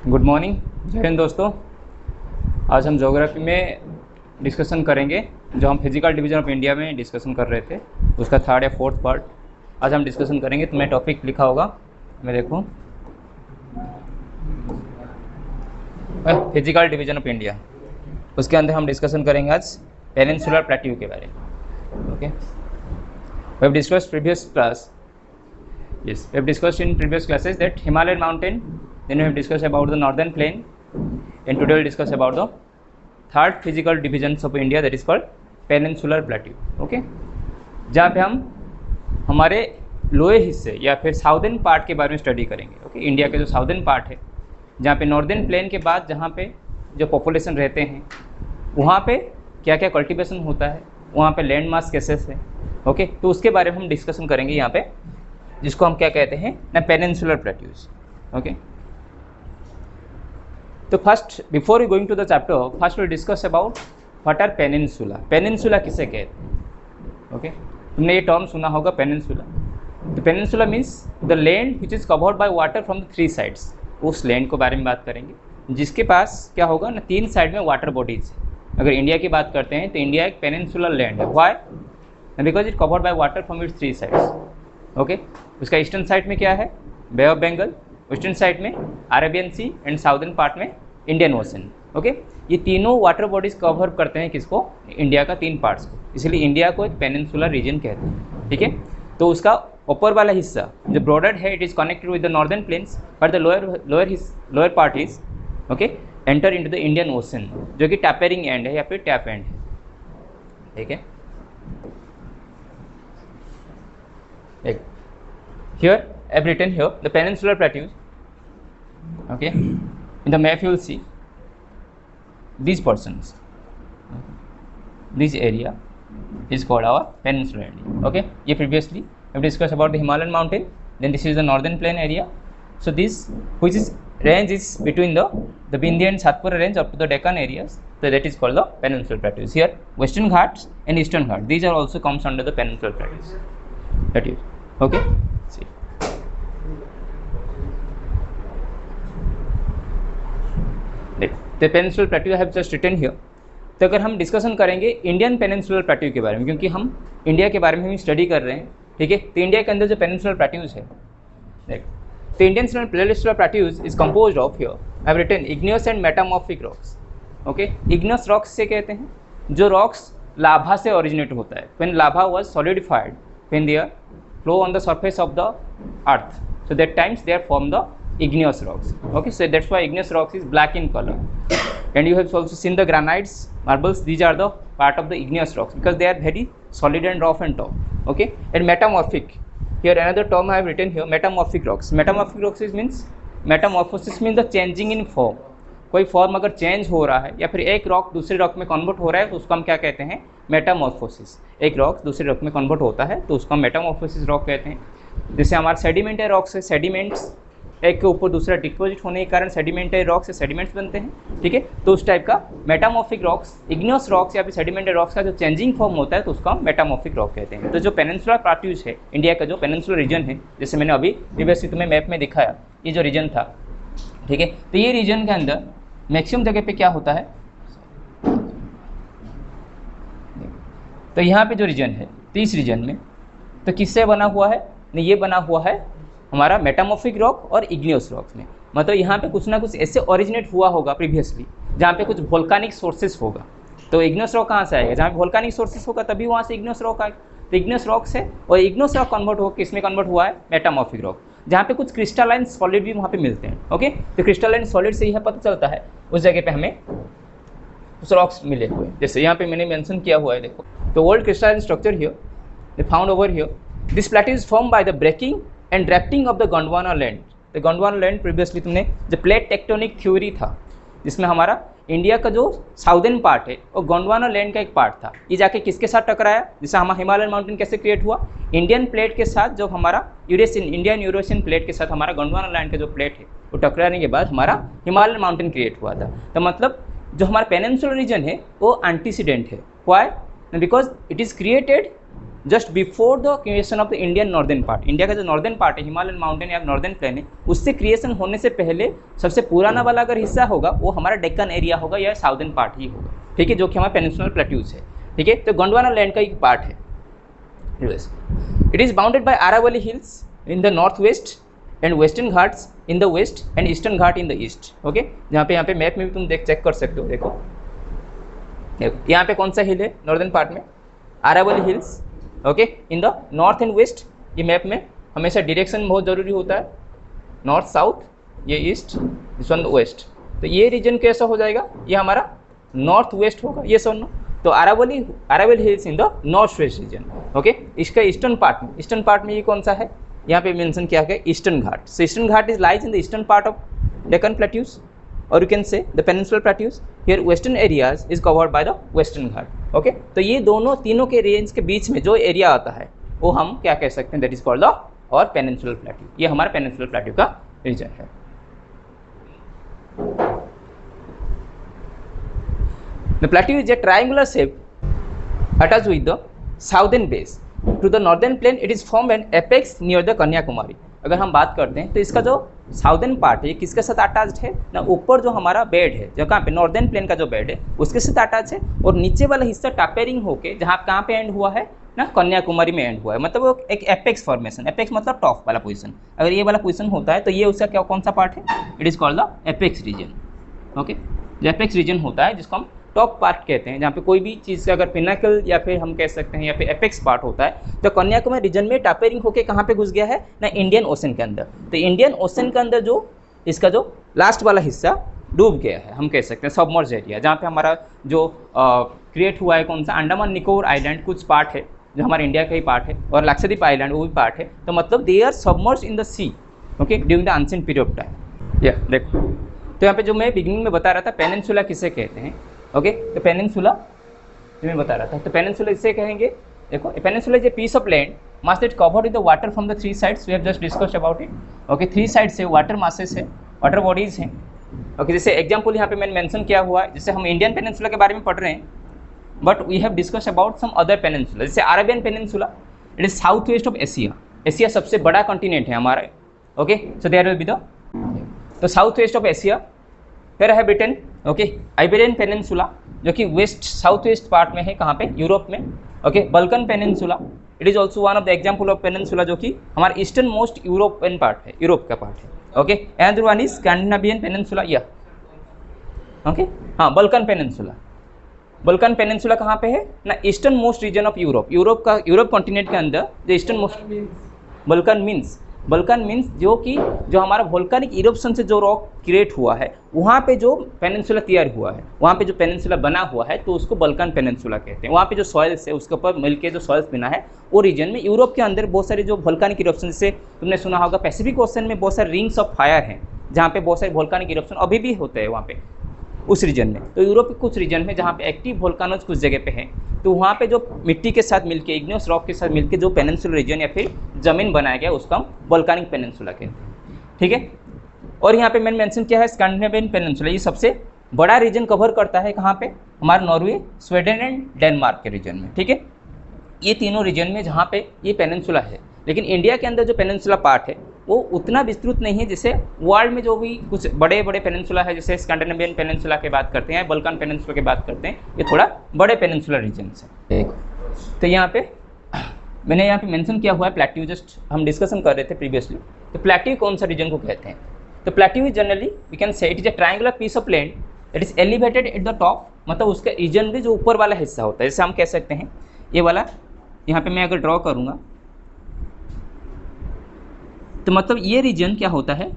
Good morning, जय हिंद दोस्तों। आज हम ज्योग्राफी में डिस्कशन करेंगे जो हम फिजिकल डिवीजन ऑफ इंडिया में डिस्कशन कर रहे थे, उसका थर्ड या फोर्थ पार्ट आज हम डिस्कशन करेंगे। तो मैं टॉपिक लिखा होगा, मैं देखूँ, फिजिकल डिवीजन ऑफ इंडिया। उसके अंदर हम डिस्कशन करेंगे आज पेनिनसुलर प्लेट्यू के बारे में। Okay, we have discussed previous class, yes, we have discussed in previous classes that Himalayan mountain, then we have discussed about the northern plain, and today we will discuss about the third physical divisions of India, that is called peninsular plateau. Okay, जहाँ पे हम हमारे lower हिस्से या फिर southern part के बारे में स्टडी करेंगे। ओके, इंडिया के जो साउदर्न पार्ट है, जहाँ पे नॉर्दर्न प्लेन के बाद जहाँ पे जो पॉपुलेशन रहते हैं, वहाँ पे क्या क्या कल्टीवेशन होता है, वहाँ पे लैंड मास कैसे है। ओके, तो उसके बारे में हम डिस्कशन करेंगे यहाँ पे, जिसको हम क्या कहते हैं ना, पेनिनसुलर प्लेट्यूज। ओके, तो first before you going to the chapter, first will discuss about what are peninsula. Peninsula किसे कहते हैं? ओके, तुमने ये टर्म सुना होगा पेनिनसुला। तो peninsula means the land which is covered by water from the three sides. उस land को बारे में बात करेंगे जिसके पास क्या होगा ना, तीन साइड में वाटर बॉडीज। अगर इंडिया की बात करते हैं तो इंडिया एक पेनिनसुलर लैंड है। Why? Because it covered by water from its three sides. Okay, उसका ईस्टर्न साइड में क्या है, bay of Bengal, western side में Arabian sea, and southern part में इंडियन ओशन। ओके, ये तीनों वाटर बॉडीज कवर करते हैं किसको, इंडिया का तीन पार्ट्स को, इसलिए इंडिया को एक पेनिनसुलर रीजन कहते हैं। ठीक है, तो उसका ऊपर वाला हिस्सा जो ब्रॉडर है, it is connected with the northern plains, but the lower part is okay enter into the Indian ocean, जो कि टैपेरिंग एंड है या फिर टैप एंड है। ठीक है, here I have written here the peninsular plateaus. Okay, in the map you will see these portions, this area is called our peninsular area. Okay, ye previously we have discussed about the Himalayan mountain, then this is the northern plain area. So this which is range is between the Vindhya and Satpura range up to the Deccan areas, so that is called the peninsular plateaus. Here Western Ghats and Eastern Ghats, these are also comes under the peninsular plateaus. Okay, see, the peninsular plateau I have just written here. तो अगर हम discussion करेंगे Indian peninsular plateau के बारे में, क्योंकि हम India के बारे में ही स्टडी कर रहे हैं। ठीक है, तो इंडिया के अंदर जो पेनिनसुलर प्लेट्यूज है, देख, तो Indian peninsular plateaus is composed of, here I have written, igneous and metamorphic rocks. Okay, igneous rocks से कहते हैं जो रॉक्स लाभा से ओरिजिनेट होता है, when lava was solidified, when they are flow on the surface of the earth, so that times they are form the igneous rocks. Okay, so that's why igneous rocks is black in color, and you have also seen the granites, marbles, these are the part of the igneous rocks because they are very solid and rough and tough. Okay, and metamorphic, here another term I have written here, metamorphic rocks. Metamorphic rocks means, metamorphosis means the changing in form. कोई form अगर change हो रहा है या फिर एक rock दूसरे rock में कन्वर्ट हो रहा है तो उसको हम क्या कहते हैं, मेटामॉर्फोसिस। एक रॉक दूसरे रॉक में कन्वर्ट होता है तो उसको हम मेटामॉर्फोसिस रॉक कहते हैं। जैसे हमारे सेडिमेंटरी रॉक्स है, सेडिमेंट्स एक के ऊपर दूसरा डिपोजिट होने के कारण सेडिमेंटरी रॉक्स से सेडिमेंट्स बनते हैं। ठीक है, तो उस टाइप का मेटामॉर्फिक रॉक्स, इग्नियस रॉक्स या फिर सेडिमेंटरी रॉक्स का जो चेंजिंग फॉर्म होता है तो उसको हम मेटामॉर्फिक रॉक कहते हैं। तो जो पेनिनसुलर प्लेट्यूज है, इंडिया का जो पेनिनसुलर रीजन है, जैसे मैंने अभी प्रीवियसली तुम्हें मैप में दिखाया, ये जो रीजन था, ठीक है, तो ये रीजन के अंदर मैक्सिमम जगह पे क्या होता है, तो यहाँ पे जो रीजन है, तो इस रीजन में तो किससे बना हुआ है, नहीं, ये बना हुआ है हमारा मेटामॉर्फिक रॉक और इग्नियस रॉक्स में। मतलब यहाँ पे कुछ ना कुछ ऐसे ओरिजिनेट हुआ होगा प्रीवियसली जहाँ पे कुछ वोल्कानिक सोर्सेस होगा। तो इग्नियस रॉक कहाँ से आएगा, जहाँ पे वोल्कानिक सोर्सेस होगा तभी वहाँ से इग्नियस रॉक आएगा। तो इग्नियस रॉक से, और इग्नियस रॉक कन्वर्ट हो किस में कन्वर्ट हुआ है, मेटामॉर्फिक रॉक, जहाँ पे कुछ क्रिस्टलाइन सॉलिड भी वहाँ पे मिलते हैं। ओके, तो क्रिस्टलाइन सॉलिड से यह पता चलता है उस जगह पे हमें उस रॉक्स मिले हुए, जैसे यहाँ पे मैंने मेंशन किया हुआ है, देखो, तो old crystalline structure here found over here, this plateau is form by the breaking and drafting of the Gondwana land. The Gondwana land previously तुमने जो प्लेट टेक्टोनिक थ्योरी था, जिसमें हमारा इंडिया का जो साउदर्न पार्ट है वो गोंडवाना लैंड का एक पार्ट था, ये जाके किसके साथ टकराया, जैसे हमारा हिमालयन माउंटेन कैसे क्रिएट हुआ, इंडियन प्लेट के साथ, जो हमारा इंडियन यूरोशियन प्लेट के साथ हमारा गोंडवाना लैंड का जो प्लेट है वो टकराने के बाद हमारा हिमालयन माउंटेन क्रिएट हुआ था। तो मतलब जो हमारा पेनिनसुलर रीजन है वो एंटीसीडेंट है। Why? Because it is created just before the creation of the Indian northern part. India का जो नॉर्दर्न पार्ट है, हिमालयन माउंटेन या नॉर्दर्न प्लेन है, उससे क्रिएशन होने से पहले सबसे पुराना वाला अगर हिस्सा होगा वो हमारा डेक्कन एरिया होगा या साउदर्न पार्ट ही होगा, ठीक है, जो कि हमारा पेनिनसुलर प्लेट्यूज है, ठीक है। तो गोंडवाना लैंड का एक पार्ट है। It is bounded by Aravalli hills in the north west and western Ghats in the west and eastern Ghat in the east, okay. यहाँ पे मैप में भी तुम चेक कर सकते हो, देखो यहाँ पे कौन सा हिल है नॉर्दर्न पार्ट में, Aravalli hills, okay, in the north and west. ये मैप में हमेशा डायरेक्शन बहुत जरूरी होता है, नॉर्थ साउथ, ये ईस्ट, दिस वन वेस्ट। तो ये रीजन कैसा हो जाएगा, ये हमारा नॉर्थ वेस्ट होगा, ये सुनो। तो Aravalli hills in the north west region, okay. इसका ईस्टर्न पार्ट में ये कौन सा है, यहाँ पे मेंशन किया गया Eastern Ghat. So Eastern Ghat is lies in the eastern part of Deccan plateaus, और you can say the peninsular plateaus. Here western areas is covered by the Western Ghat, okay. तो ये तीनों के रेंज के बीच में जो एरिया आता है वो हम क्या कह सकते हैं, दैट इज कॉल्ड द और पेनिनसुलर प्लेट्यू। ये हमारा पेनिनसुलर प्लेट्यू का रीजन है। The plateau is a triangular shape attached with the southern base to the northern plain. It is formed an apex near the Kanyakumari. अगर हम बात करते हैं तो इसका जो साउदर्न पार्ट है किसके साथ अटैच्ड है ना, ऊपर जो हमारा बेड है, जो कहाँ पे नॉर्दर्न प्लेन का जो बेड है उसके साथ अटैच है, और नीचे वाला हिस्सा टापेरिंग होके जहाँ कहाँ पे एंड हुआ है ना, कन्याकुमारी में एंड हुआ है। मतलब वो एक एपेक्स फॉर्मेशन, एपेक्स मतलब टॉप वाला पोजीशन। अगर ये वाला पोजीशन होता है तो ये उसका क्या कौन सा पार्ट है, it is called the apex region, okay. जो एपेक्स रीजन होता है जिसको हम टॉप पार्ट कहते हैं, जहाँ पे कोई भी चीज़ का अगर पिनाकल या फिर हम कह सकते हैं या फिर एपेक्स पार्ट होता है, तो कन्याकुमारी रीजन में टापेरिंग होके कहाँ पे घुस गया है ना, इंडियन ओशन के अंदर। तो इंडियन ओशन के अंदर जो इसका जो लास्ट वाला हिस्सा डूब गया है, हम कह सकते हैं सबमर्ज एरिया, जहाँ पे हमारा जो क्रिएट हुआ है कौन सा, अंडमान निकोबार आइलैंड कुछ पार्ट है जो हमारे इंडिया का ही पार्ट है, और लक्षद्वीप आइलैंड वो भी पार्ट है। तो मतलब they are submerge in the sea, okay, during the ancient period of time. या देखो, तो यहाँ पे जो मैं बिगिनिंग में बता रहा था पेनिनसुला किसे कहते हैं, ओके। तो पेनिनसुला जो मैं बता रहा था, तो पेनिनसुला इसे कहेंगे, देखो peninsula is a piece of land must it covered with the water from the three sides, we have just discussed about it, okay. Three side से वाटर मासेस है, वाटर बॉडीज हैं, ओके। जैसे example यहाँ पे मैंने mention किया हुआ है, जैसे हम इंडियन पेनिनसुला के बारे में पढ़ रहे हैं, but we have discussed about some other peninsula, जैसे Arabian peninsula, it is south west of Asia. Asia सबसे बड़ा कॉन्टिनेंट है हमारा, okay. So there will be the, तो साउथ वेस्ट ऑफ एशिया। फिर है ब्रिटेन, ओके, आइबेरियन पेनिनसुला जो कि वेस्ट साउथ वेस्ट पार्ट में है, कहाँ पे, यूरोप में, okay. Balkan peninsula, it is also one of the example of peninsula जो कि हमारा ईस्टर्न मोस्ट यूरोपियन पार्ट है, यूरोप का पार्ट है, okay. And one is Scandinavian peninsula, या ओके, हाँ, बल्कन पेनिनसुला। बल्कन पेनिनसुला कहाँ पे है ना, eastern most region of Europe, Europe continent के अंदर जो ईस्टर्न मोस्ट, बल्कन मीन्स जो हमारा वोल्केनिक इरप्शन से जो रॉक क्रिएट हुआ है वहाँ पे जो पेनिनसुला तैयार हुआ है, वहाँ पे जो पेनिनसुला बना हुआ है, तो उसको बल्कन पेनिनसुला कहते हैं। वहाँ पे जो सॉइल्स है उसके ऊपर मिलके जो सॉइल्स बना है वो रीजन में, यूरोप के अंदर बहुत सारे जो वोल्केनिक इरप्शन, जैसे तुमने सुना होगा पैसिफिक ओशन में बहुत सारे रिंग्स ऑफ फायर हैं, जहाँ पे बहुत सारे वोल्केनिक इरप्शन अभी भी होते हैं वहाँ पे उस रीजन में। तो यूरोप के कुछ रीजन में जहाँ पे एक्टिव वोल्कानोज कुछ जगह पे हैं, तो वहाँ पे जो मिट्टी के साथ मिलके, इग्नियस रॉक के साथ मिलके जो पेनिनसुलर रीजन या फिर जमीन बनाया गया उसको हम वोल्केनिक पेनिनसुला कहते हैं, ठीक है। और यहाँ पे मैंने मेंशन किया है स्कैंडिनेवियन पेनिनसुला, ये सबसे बड़ा रीजन कवर करता है कहाँ पे, हमारा नॉर्वे, स्वीडन एंड डेनमार्क के रीजन में, ठीक है। ये तीनों रीजन में जहाँ पे ये पेनिनसुला है, लेकिन इंडिया के अंदर जो पेनिनसुला पार्ट है वो उतना विस्तृत नहीं है, जैसे वर्ल्ड में जो भी कुछ बड़े बड़े पेनिनसुला है, जैसे स्कैंडिनेवियन पेनिनसुला की बात करते हैं, बल्कन पेनिनसुला की बात करते हैं, ये थोड़ा बड़े पेनिनसुलर रीजन है। तो यहाँ पे मैंने यहाँ पे मेंशन किया हुआ है प्लेट्यू, जस्ट हम डिस्कशन कर रहे थे प्रीवियसली। तो प्लेट्यू कौन सा रीजन को कहते हैं, तो plateau generally we can say it is a triangular piece of land that is elevated at the top, मतलब उसका रीजन भी जो ऊपर वाला हिस्सा होता है, जैसे हम कह सकते हैं ये वाला, यहाँ पे मैं अगर ड्रॉ करूँगा तो मतलब ये रीजन क्या होता है,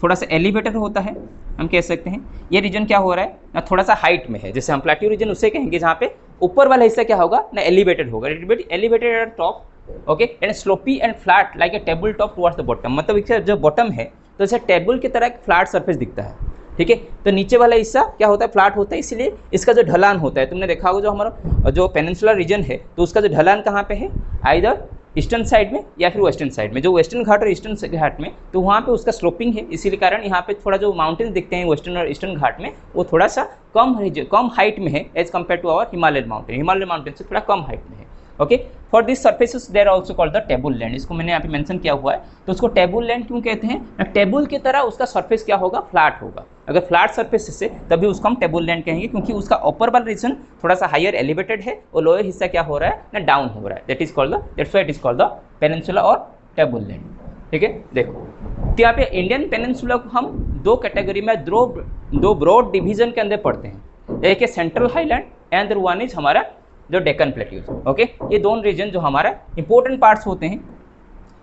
थोड़ा सा एलिवेटेड होता है, हम कह सकते हैं ये रीजन क्या हो रहा है ना, थोड़ा सा हाइट में है, जैसे हम प्लेट्यू रीजन उसे कहेंगे जहाँ पे ऊपर वाला हिस्सा क्या होगा ना, एलिवेटेड होगा, elevated eight top, okay, and sloppy and flat like a table top towards the bottom, मतलब इसका जो बॉटम है तो जैसे टेबल की तरह एक फ्लैट सरफेस दिखता है, ठीक है। तो नीचे वाला हिस्सा क्या होता है, फ्लैट होता है, इसलिए इसका जो ढलान होता है, तुमने देखा होगा जो हमारा जो पेनिनसुलर रीजन है तो उसका जो ढलान कहाँ पे है, आइदर ईस्टर्न साइड में या फिर वेस्टर्न साइड में, जो वेस्टर्न घाट और ईस्टर्न घाट में, तो वहाँ पे उसका स्लोपिंग है, इसीलिए कारण यहाँ पे थोड़ा जो माउंटेन्स दिखते हैं वेस्टर्न और ईस्टर्न घाट में वो थोड़ा सा कम हाइट में है as compare to our Himalayan mountain से थोड़ा कम हाइट में है। Okay. For this surfaces there also called the table land, इसको मैंने यहाँ पे मेंशन किया हुआ है। तो उसको टेबल लैंड क्यों कहते हैं? टेबल की तरह उसका सर्फेस क्या होगा? फ्लैट होगा। अगर फ्लैट सर्फेस से तभी उसको हम टेबल लैंड कहेंगे, क्योंकि उसका अपर वाला रीजन थोड़ा सा हायर एलिवेटेड है और लोअर हिस्सा क्या हो रहा है ना, डाउन हो रहा है। That is called the, that's why it is called the peninsula और टेबल लैंड। ठीक है, देखो तो यहाँ पे इंडियन पेनिनसुला को हम दो कैटेगरी में, दो ब्रॉड डिवीजन के अंदर पढ़ते हैं। एक है central highland and one is हमारा जो डेक्कन प्लेट्यूज। ओके, ये दोनों रीजन जो हमारा इंपॉर्टेंट पार्ट्स होते हैं।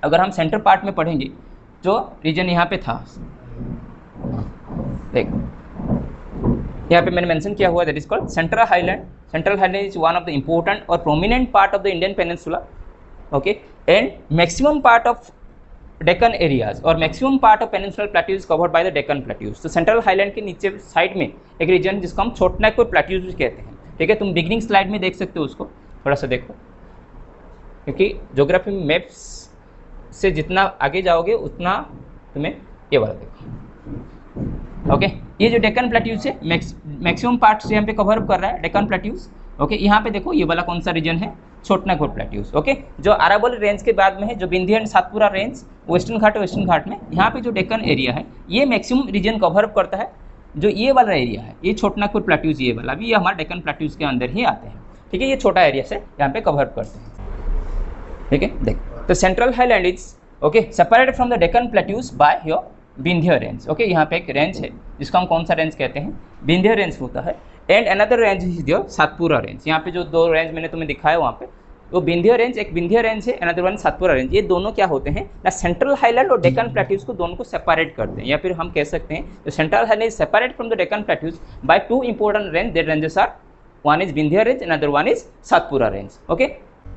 अगर हम सेंट्रल पार्ट में पढ़ेंगे, जो रीजन यहाँ पे था, देखो यहाँ पे मैंने मेंशन किया हुआ, that is called central highland. Central highland is one of the important और prominent part of the Indian peninsula. Okay, and maximum part of Deccan areas और maximum part of peninsular plateaus covered by the Deccan plateaus. तो central highland के नीचे side में एक reason जिसको हम Chotanagpur plateaus कहते हैं। ठीक है, तुम बिगिनिंग स्लाइड में देख सकते हो, उसको थोड़ा सा देखो, क्योंकि ज्योग्राफी में मैप्स से जितना आगे जाओगे उतना तुम्हें ये वाला देखो। ओके, ये जो डेक्कन प्लेट्यूज है मैक्सिमम पार्ट्स यहाँ पे कवर अप कर रहा है डेक्कन प्लेट्यूज। ओके, यहाँ पे देखो ये वाला कौन सा रीजन है? छोटानागपुर प्लेट्यूज। ओके, जो अरावली रेंज के बाद में है, जो Vindhya and Satpura range, Western Ghat में यहाँ पे जो डेक्कन एरिया है ये मैक्सिमम रीजन कवर अप करता है। जो ये वाला एरिया है, ये छोटानागपुर प्लेट्यूज, ये वाला भी, ये हमारे डेक्कन प्लेट्यूज के अंदर ही आते हैं। ठीक है, ये छोटा एरिया से यहाँ पे कवर अप करते हैं। ठीक है, देखो तो central highland is okay separated from the Deccan plateaus by your Vindhya range. Okay, यहाँ पे एक रेंज है जिसको हम कौन सा रेंज कहते हैं? विंध्य रेंज होता है। And another range is your Satpura range. यहाँ पे जो दो रेंज मैंने तुम्हें दिखाया वहाँ पे, वो विंध्य रेंज, एक विंध्य रेंज है, अनदर वन सातपुरा रेंज। ये दोनों क्या होते हैं ना, सेंट्रल हाईलैंड और डेक्कन प्लेट्यूज को दोनों को सेपरेट करते हैं। या फिर हम कह सकते हैं जो central highland is separate from the Deccan plateaus by two important range. That ranges are, one is Vindhya range, another one is Satpura range. Okay,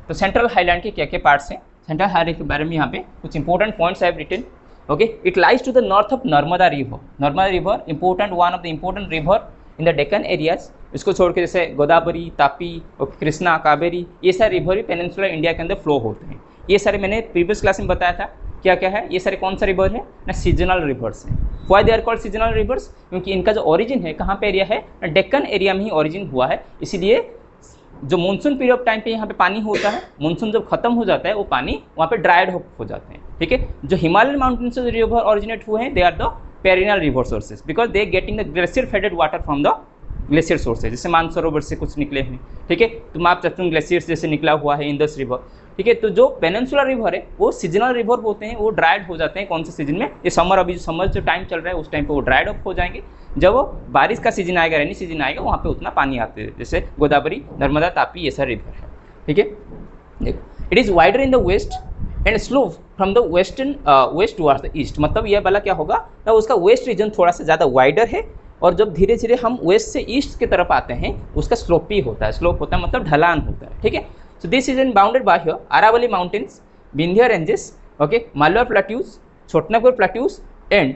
तो सेंट्रल हाईलैंड के क्या क्या पार्ट्स हैं? सेंट्रल हाईलैंड के बारे में यहाँ पे कुछ important points I have written. Okay, it lies to the north of Narmada river. Narmada river important, one of the important river in the Deccan areas. इसको छोड़ के जैसे गोदावरी, तापी और कृष्णा, कावेरी, ये सारे रिवर भी पेनिनसुलर इंडिया के अंदर फ्लो होते हैं। ये सारे मैंने प्रीवियस क्लास में बताया था क्या क्या है। ये सारे कौन सा रिवर है ना, सीजनल रिवर्स हैं। Why they are called seasonal rivers? क्योंकि इनका जो ओरिजिन है कहाँ पे एरिया है, डेक्कन एरिया में ही ओरिजिन हुआ है। इसीलिए जो मानसून पीरियड ऑफ टाइम पे यहाँ पे पानी होता है, मानसून जब खत्म हो जाता है वो पानी वहाँ पे ड्राइड हो जाते हैं। ठीक है, जो हिमालयन माउंटेन से जो रिवर ओरिजिनेट हुए हैं, they are the perennial river sources, because they getting the glacier fed water from the glacier sources. जैसे मानसरोवर से कुछ निकले हैं। ठीक है, तो माप चतुंग ग्लेशियर जैसे निकला हुआ है, इंडस रिवर। ठीक है, तो जो पेनिनसुलर रिवर है वो सीजनल रिवर होते हैं, वो ड्राइड हो जाते हैं कौन से सीजन में? ये समर, अभी जो समर जो टाइम चल रहा है उस टाइम पे वो ड्राइड अप हो जाएंगे। जब वो बारिश का सीजन आएगा, रेनी सीजन आएगा, वहाँ पे उतना पानी आते हैं, जैसे गोदावरी, नर्मदा, तापी, ये सारे रिवर है। ठीक है, देखो it is wider in the west and slow from the western west towards the east. मतलब यह वाला क्या होगा ना, उसका वेस्ट रीजन थोड़ा सा ज़्यादा वाइडर है, और जब धीरे धीरे हम वेस्ट से ईस्ट की तरफ आते हैं उसका स्लोपी होता है। स्लोप होता है मतलब ढलान होता है। ठीक है, so this is in bounded by here Aravalli mountains, Vindhya ranges, okay, Malwa plateaus, Chhotanagpur plateaus and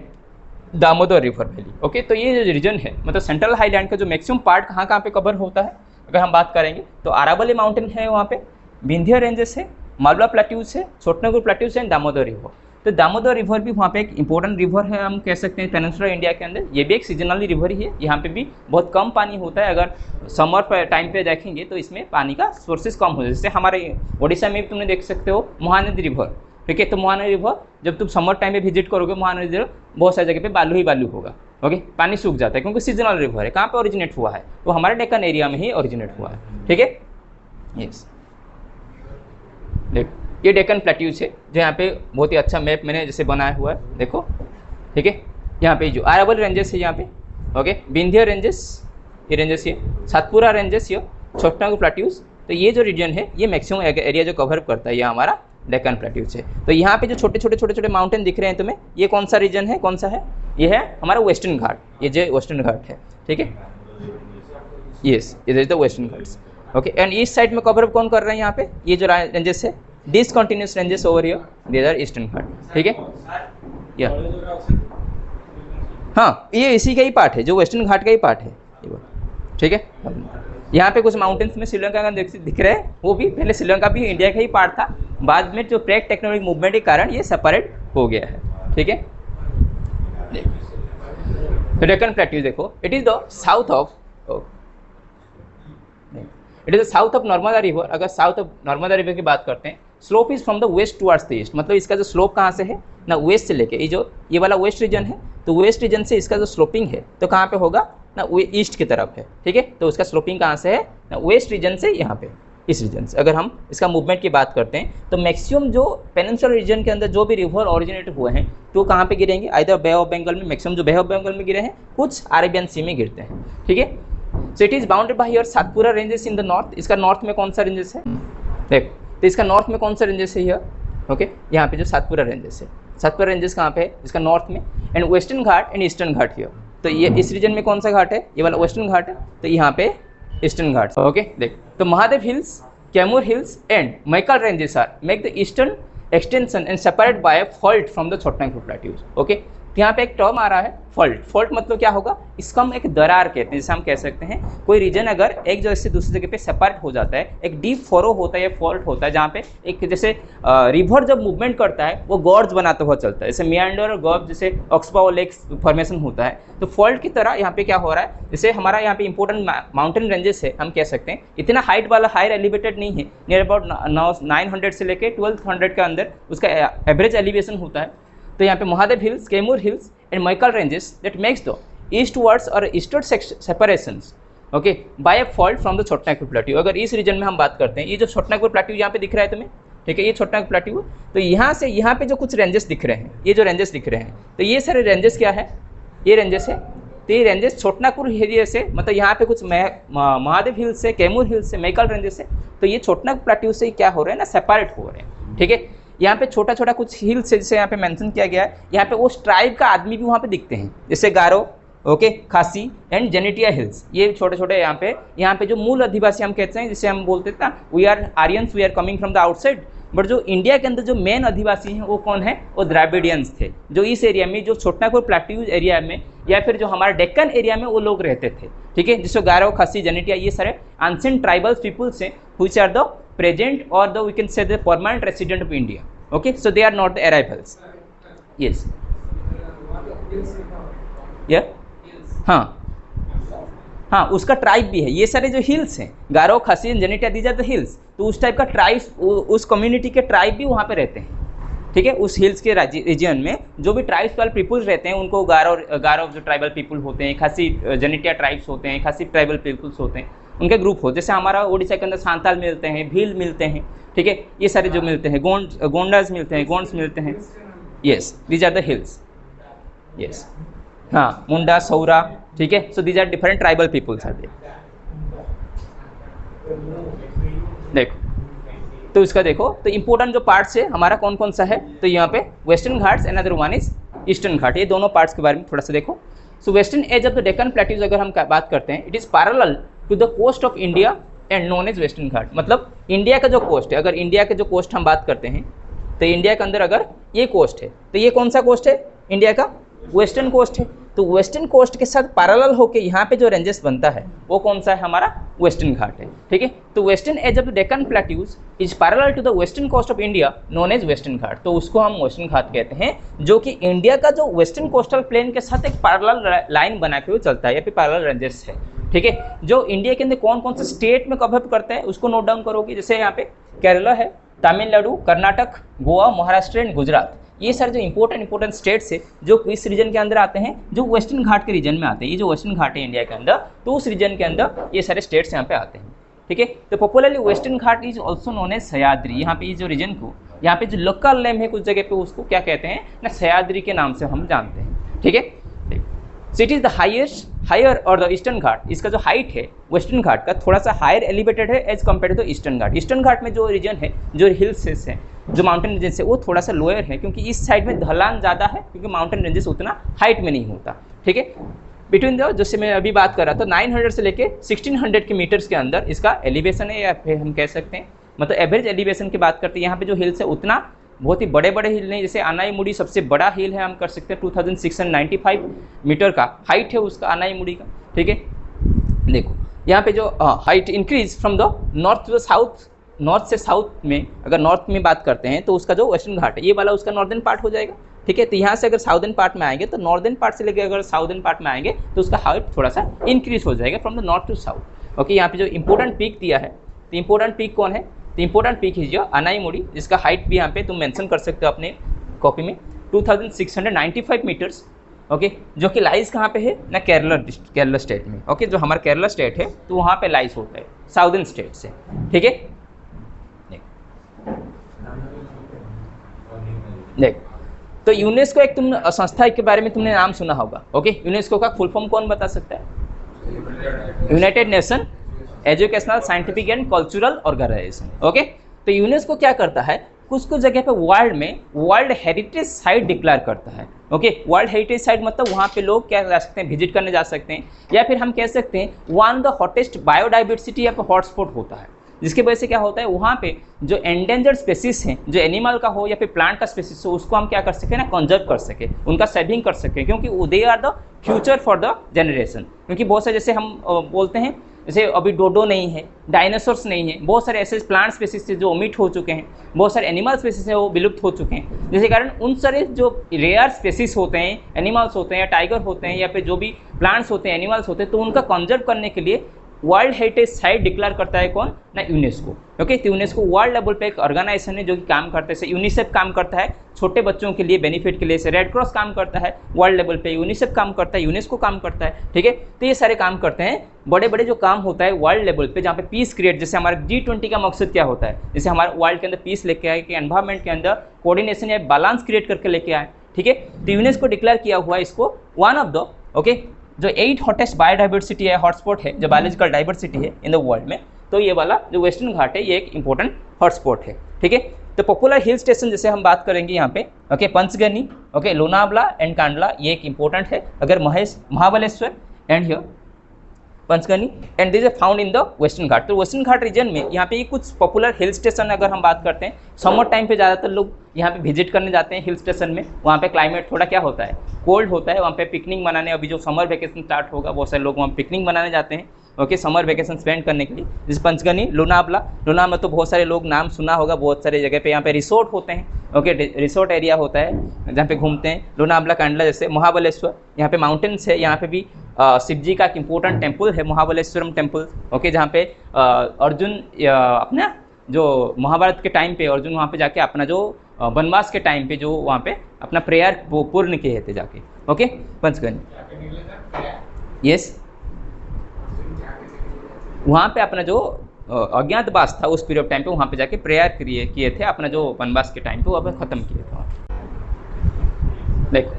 Damodar river valley. Okay, तो ये जो रीजन है, मतलब सेंट्रल हाईलैंड का जो मैक्सिमम पार्ट कहाँ पे कवर होता है अगर हम बात करेंगे, तो अरावली माउंटेन है, वहाँ पे विंध्य रेंजेस है, मालवा प्लेट्यूज है, Chotanagpur plateaus and Damodar river. तो दामोदर रिवर भी वहाँ पे एक इंपॉर्टेंट रिवर है, हम कह सकते हैं पेनिनसुलर इंडिया के अंदर। ये भी एक सीजनली रिवर ही है। यहाँ पे भी बहुत कम पानी होता है। अगर समर टाइम पे देखेंगे तो इसमें पानी का सोर्सेज कम हो जाए। जैसे हमारे ओडिशा में भी तुमने देख सकते हो महानदी रिवर। ठीक है, तो महानदी रिवर जब तुम समर टाइम में विजिट करोगे, महानदी रिवर बहुत सारी जगह पे बालू ही बालू होगा। ओके, पानी सूख जाता है क्योंकि सीजनल रिवर है। कहाँ पे ओरिजिनेट हुआ है? वो हमारे डेक्कन एरिया में ही ओरिजिनेट हुआ है। ठीक है, यस, देखो ये डेक्कन प्लेट्यूज है, जो यहाँ पे बहुत ही अच्छा मैप मैंने जैसे बनाया हुआ है, देखो। ठीक है, यहाँ पे जो अरावली रेंजेस है यहाँ पे, ओके, विंध्य रेंजेस, ये रेंजेस ये सातपुरा रेंजेस, ये छोटानागपुर प्लेट्यूज। तो ये जो रीजन है ये मैक्सिमम एरिया जो कवर करता है ये हमारा डेक्कन प्लेट्यूज है। तो यहाँ पे जो छोटे छोटे माउंटेन दिख रहे हैं तुम्हें, ये कौन सा रीजन है? कौन सा है? ये है हमारा वेस्टर्न घाट। ये जो वेस्टर्न घाट है, ठीक है, yes, it is the western Ghats. Okay, and east side में कवर कौन कर रहे हैं यहाँ पे? ये जो रेंजेस है, discontinuous ranges over here, these are eastern घाट। ठीक है, या हाँ, ये इसी का ही पार्ट है, जो वेस्टर्न घाट का ही पार्ट है। ठीक है, यहाँ पे कुछ माउंटेन्स में श्रीलंका का दिख रहे हैं, वो भी पहले श्रीलंका भी इंडिया का ही पार्ट था। बाद में जो प्रेक टेक्नोलॉजी मूवमेंट के कारण ये सेपरेट हो गया है। ठीक है, डेक्कन प्लेट्यूज देखो, it is the south of it is south of Narmada river. अगर साउथ ऑफ नर्मदा रिवर की बात करते हैं, slope is from the west towards the east, मतलब इसका जो स्लोप कहाँ से है ना, वेस्ट से लेके ये वाला वेस्ट रीजन है, तो वेस्ट रीजन से इसका जो स्लोपिंग है तो कहाँ पे होगा ना, वो ईस्ट की तरफ है। ठीक है, तो उसका स्लोपिंग कहाँ से है ना, वेस्ट रीजन से यहाँ पे इस रीजन से। अगर हम इसका मूवमेंट की बात करते हैं तो मैक्सिमम जो पेनिनसुलर रीजन के अंदर जो भी रिवर ओरिजिनेट हुए हैं तो कहाँ पे गिरेंगे, आइदर बे ऑफ बंगाल में, मैक्सिमम जो बे ऑफ बंगाल में गिरे हैं, कुछ अरेबियन सी में गिरते हैं। ठीक है, so it is bounded by your Satpura ranges in the north. इसका नॉर्थ में कौन सा रेंजेस है, देखो तो इसका नॉर्थ में कौन सा रेंजेस है हियर, ओके, यहाँ पे जो सातपुरा रेंजेस है, सातपुरा रेंजेस कहाँ पे है, इसका नॉर्थ में, and western Ghat and eastern Ghat here. तो ये इस रीजन में कौन सा घाट है, ये वाला वेस्टर्न घाट है, तो यहाँ पे ईस्टर्न घाट। ओके, देख तो Mahadev hills, Kaimur hills and Maikal ranges are make the eastern extension and separate by fault from the Chhotanagpur plateaus. Okay, तो यहाँ पे एक टर्म आ रहा है फॉल्ट। फॉल्ट मतलब क्या होगा, इसका हम एक दरार कहते हैं, जैसे हम कह सकते हैं कोई रीजन अगर एक जगह से दूसरी जगह पे सेपरेट हो जाता है, एक डीप फॉरो होता है या फॉल्ट होता है, जहाँ पे एक जैसे रिवर जब मूवमेंट करता है वो गॉर्ज बनाता हुआ चलता है, जैसे मियांडर और गॉर्ज, जैसे ऑक्सबाओ लेक फॉर्मेशन होता है, तो फॉल्ट की तरह यहाँ पे क्या हो रहा है, जैसे हमारा यहाँ पे इंपॉर्टेंट माउंटेन रेंजेस है, हम कह सकते हैं इतना हाइट वाला हायर एलिवेटेड नहीं है, नियर अबाउट 900 से लेके 1200 के अंदर उसका एवरेज एलिवेशन होता है। तो यहाँ पे Mahadev hills, Kaimur hills and Maikal ranges that makes the eastwards और eastward separations, okay, by a fault from the Chotanagpur plateau. अगर इस रीजन में हम बात करते हैं, ये जो छोटानागपुर प्लेट्यू यहाँ पे दिख रहा है तुम्हें, ठीक है, ये छोटानागपुर प्लेट्यू, तो यहाँ से यहाँ पे जो कुछ रेंजेस दिख रहे हैं, ये जो रेंजेस दिख रहे हैं, तो ये सारे रेंजेस क्या है, ये रेंजेस है, तो ये रेंजेस छोटानागपुर एरिया से, मतलब यहाँ पे कुछ महादेव हिल्स से, कैमूर हिल्स से, मैकल रेंजेस से, तो ये छोटानागपुर प्लेट्यू से क्या हो रहे हैं ना, सेपरेट हो रहे हैं। ठीक है, यहाँ पे छोटा छोटा कुछ हिल्स है जिसे यहाँ पे मेंशन किया गया है, यहाँ पे उस ट्राइब का आदमी भी वहाँ पे दिखते हैं, जैसे गारो, ओके, खासी एंड जेनेटिया हिल्स, ये छोटे छोटे यहाँ पे जो मूल अधिवासी हम कहते हैं, जिसे हम बोलते थे ना, we are Aryans, we are coming from the outside, but जो इंडिया के अंदर जो मेन अधिवासी हैं वो कौन है, वो द्राविडियंस थे, जो इस एरिया में, जो छोटानागपुर प्लेट्यूज एरिया में या फिर जो हमारा डेक्कन एरिया में वो लोग रहते थे। ठीक है, जिसको गारो, खासी, जेनेटिया, ये सारे एंशिएंट ट्राइबल्स पीपल्स हैं which are the present or the we can say the permanent resident of India. Okay, so they are not the arrivals. Yes. Yeah. हाँ, उसका ट्राइब भी है, ये सारे जो हिल्स हैं, गारो, खासी, जेनेटिया, दीज आर द हिल्स, तो उस टाइप का ट्राइब, उस कम्युनिटी के ट्राइब भी वहाँ पे रहते हैं। ठीक है, उस हिल्स के रीजन में जो भी ट्राइब्स वाले पीपल्स रहते हैं उनको गारो जो ट्राइबल पीपल होते हैं, खासी जेनेटिया ट्राइब्स होते हैं, खासी ट्राइबल पीपल्स होते हैं, उनके ग्रुप हो, जैसे हमारा उड़ीसा के अंदर सांताल मिलते हैं, भील मिलते हैं। ठीक है, ये सारे जो मिलते हैं, गोंडास मिलते हैं, गोंड्स मिलते हैं। Yes, these are the hills. Yes, हाँ, मुंडा, सौरा, ठीक है, so these are different tribal peoples are there. देखो तो इसका देखो, तो इंपॉर्टेंट जो पार्ट्स है हमारा कौन कौन सा है, तो यहाँ पे Western Ghats and other one is Eastern Ghat, ये दोनों पार्ट्स के बारे में थोड़ा सा देखो। So western edge of the Deccan plateaus अगर हम बात करते हैं, it is parallel to the coast of India and known as Western Ghat, मतलब इंडिया का जो कोस्ट है, अगर इंडिया के जो कोस्ट हम बात करते हैं, तो इंडिया के अंदर अगर ये कोस्ट है, तो ये कौन सा कोस्ट है, इंडिया का वेस्टर्न कोस्ट है, तो वेस्टर्न कोस्ट के साथ पैरेलल होके यहाँ पे जो रेंजेस बनता है वो कौन सा है, हमारा वेस्टर्न घाट है। ठीक है, तो western edge of the Deccan plateaus is parallel to the western coast of India known as Western Ghat, तो उसको हम वेस्टर्न घाट कहते हैं, जो कि इंडिया का जो वेस्टर्न कोस्टल प्लेन के साथ एक पैरेलल लाइन बना के हुए चलता है, या फिर पैरेलल रेंजेस है। ठीक है, जो इंडिया के अंदर कौन कौन से स्टेट में कवर करते हैं उसको नोट डाउन करोगे, जैसे यहाँ पे केरला है, तमिलनाडु, कर्नाटक, गोवा, महाराष्ट्र एंड गुजरात, ये सारे जो इंपॉर्टेंट स्टेट्स है जो इस रीजन के अंदर आते हैं, जो वेस्टर्न घाट के रीजन में आते हैं। ये जो वेस्टर्न घाट है इंडिया के अंदर, तो उस रीजन के अंदर ये सारे स्टेट्स यहाँ पे आते हैं। ठीक है, तो popularly western Ghat is also known as Sahyadri. यहाँ पे ये जो रीजन को, यहाँ पे जो लोकल नेम है कुछ जगह पे, उसको क्या कहते हैं ना, सह्याद्री के नाम से हम जानते हैं। ठीक है, so it is the higher और द ईस्टर्न घाट, इसका जो हाइट है वेस्टर्न घाट का थोड़ा सा हायर एलिवेटेड है as compare to Eastern Ghat. Eastern Ghat में जो रीजन है, जो हिल्स है, जो माउंटेन रेंजेस है, वो थोड़ा सा लोअर है, क्योंकि इस साइड में ढलान ज़्यादा है, क्योंकि माउंटेन रेंजेस उतना हाइट में नहीं होता। ठीक है, बिटवीन द, जैसे मैं अभी बात कर रहा था, 900 से लेके 1600 के मीटर्स के अंदर इसका एलिवेशन है, या फिर हम कह सकते हैं मतलब एवरेज एलिवेशन की बात करते हैं। यहाँ पे जो हिल्स है उतना बहुत ही बड़े बड़े हिल नहीं, जैसे अनाईमुड़ी सबसे बड़ा हिल है, हम कर सकते हैं 2695 मीटर का हाइट है उसका, अनाईमुड़ी का। ठीक है, देखो यहाँ पे जो height increase from the north to the south, north से साउथ में, अगर नॉर्थ में बात करते हैं तो उसका जो वेस्टर्न घाट है, ये वाला उसका नॉर्दर्न पार्ट हो जाएगा, ठीक है। तो यहाँ से अगर साउदर्न पार्ट में आएंगे तो नॉर्दर्न पार्ट से लेकर अगर साउदर्न पार्ट में आएंगे तो उसका हाइट थोड़ा सा इंक्रीज हो जाएगा from the north to south. Okay, यहाँ पे जो इंपॉर्टेंट पीक दिया है, तो इंपॉर्टेंट पीक कौन है? तो इंपॉर्टेंट पीक है जो अनाईमुड़ी, जिसका हाइट भी यहाँ पे तुम मेंशन कर सकते हो अपने कॉपी में, 2695 मीटर्स। ओके, जो कि लाइज कहाँ पे है ना, केरला स्टेट में। ओके, जो हमारा केरला स्टेट है तो वहाँ पे लाइज होता है साउदर्न स्टेट से। ठीक है, देख तो यूनेस्को एक तुम संस्था के बारे में तुमने नाम सुना होगा। ओके, यूनेस्को का फुल फॉर्म कौन बता सकता है? United Nation Educational Scientific and Cultural Organization. Okay, तो यूनेस्को क्या करता है, कुछ जगह पे वर्ल्ड में वर्ल्ड हेरिटेज साइट डिक्लेयर करता है। ओके, वर्ल्ड हेरिटेज साइट मतलब वहाँ पे लोग क्या जा सकते हैं, विजिट करने जा सकते हैं, या फिर हम कह सकते हैं one of the hottest biodiversity या फिर हॉटस्पॉट होता है, जिसकी वजह से क्या होता है वहाँ पे जो एंडेंजर्ड स्पेसीज हैं, जो एनिमल का हो या फिर प्लांट का स्पेसीज हो, उसको हम क्या कर सकें ना, कंजर्व कर सके, उनका सेविंग कर सके, क्योंकि they are the future for the generation. क्योंकि बहुत सारे जैसे हम बोलते हैं, जैसे अभी डोडो नहीं है, डायनासोर्स नहीं है, बहुत सारे ऐसे प्लांट स्पेसीज थे जो ओमिट हो चुके हैं, बहुत सारे एनिमल स्पेसीज हैं वो विलुप्त हो चुके हैं, जिसके कारण उन सारे जो रेयर स्पेसीज होते हैं, एनिमल्स होते हैं या टाइगर होते हैं या फिर जो भी प्लांट्स होते हैं, एनिमल्स होते हैं, तो उनका कंजर्व करने के लिए वर्ल्ड हेरिटेज साइट डिक्लेयर करता है कौन ना, यूनेस्को। ओके, तो यूनेस्को वर्ल्ड लेवल पे एक ऑर्गेनाइजेशन है जो कि काम करता है, जैसे यूनिसेफ काम करता है छोटे बच्चों के लिए बेनिफिट के लिए, जैसे रेड क्रॉस काम करता है वर्ल्ड लेवल पे, यूनिसेफ काम करता है, यूनेस्को काम करता है। ठीक है, तो ये सारे काम करते हैं, बड़े बड़े जो काम होता है वर्ल्ड लेवल पे, जहाँ पे पीस क्रिएट, जैसे हमारे G20 का मकसद क्या होता है, जैसे हमारे वर्ल्ड के अंदर पीस लेके आए, कि एनवायरमेंट के अंदर कोऑर्डिनेशन या बैलेंस क्रिएट करके लेके आए। ठीक है, तो यूनेस्को डिक्लेयर किया हुआ है इसको वन ऑफ द ओके जो 8 हॉटेस्ट बायोडाइवर्सिटी है, हॉटस्पॉट है, जो बायोलॉजिकल डाइवर्सिटी है इन द वर्ल्ड में, तो ये वाला जो वेस्टर्न घाट है ये एक इंपॉर्टेंट हॉटस्पॉट है। ठीक है, तो पॉपुलर हिल स्टेशन जैसे हम बात करेंगे यहाँ पे, okay, Panchgani, okay, Lonavala and Kandla, ये एक इंपॉर्टेंट है। अगर Mahabaleshwar and here Panchgani and this is found in the Western Ghat. तो वेस्टर्न घाट रीजन में यहाँ पे कुछ पॉपुलर हिल स्टेशन अगर हम बात करते हैं, समर टाइम पे ज़्यादातर लोग यहाँ पे विजिट करने जाते हैं हिल स्टेशन में। वहाँ पे क्लाइमेट थोड़ा क्या होता है, कोल्ड होता है, वहाँ पे पिकनिक मनाने, अभी जो समर वेकेशन स्टार्ट होगा बहुत सारे लोग वहाँ पिकनिक मनाने जाते हैं। ओके, समर वेकेशन स्पेंड करने के लिए, जैसे पंचगनी, लोनावला तो बहुत सारे लोग नाम सुना होगा, बहुत सारे जगह पे यहाँ पे रिसोर्ट होते हैं। ओके, रिसोर्ट एरिया होता है जहाँ पे घूमते हैं। लोनावला, कांडला, जैसे महाबलेश्वर, यहाँ पे माउंटेन्स है, यहाँ पे भी शिव जी का एक इम्पोर्टेंट टेम्पल है, महाबलेश्वरम टेम्पल। ओके, जहाँ पे अर्जुन अपना जो महाभारत के टाइम पे अर्जुन वहाँ पे जाके अपना जो वनवास के टाइम पे जो वहाँ पे अपना प्रेयर पूर्ण किए थे जाके। ओके, पंचगनी, यस, वहाँ पे अपना जो अज्ञातवास था उस पीरियड ऑफ टाइम पे वहाँ पे जाके प्रेयर किए थे, अपना जो वनवास के टाइम पे वो अब खत्म किए थे। देखो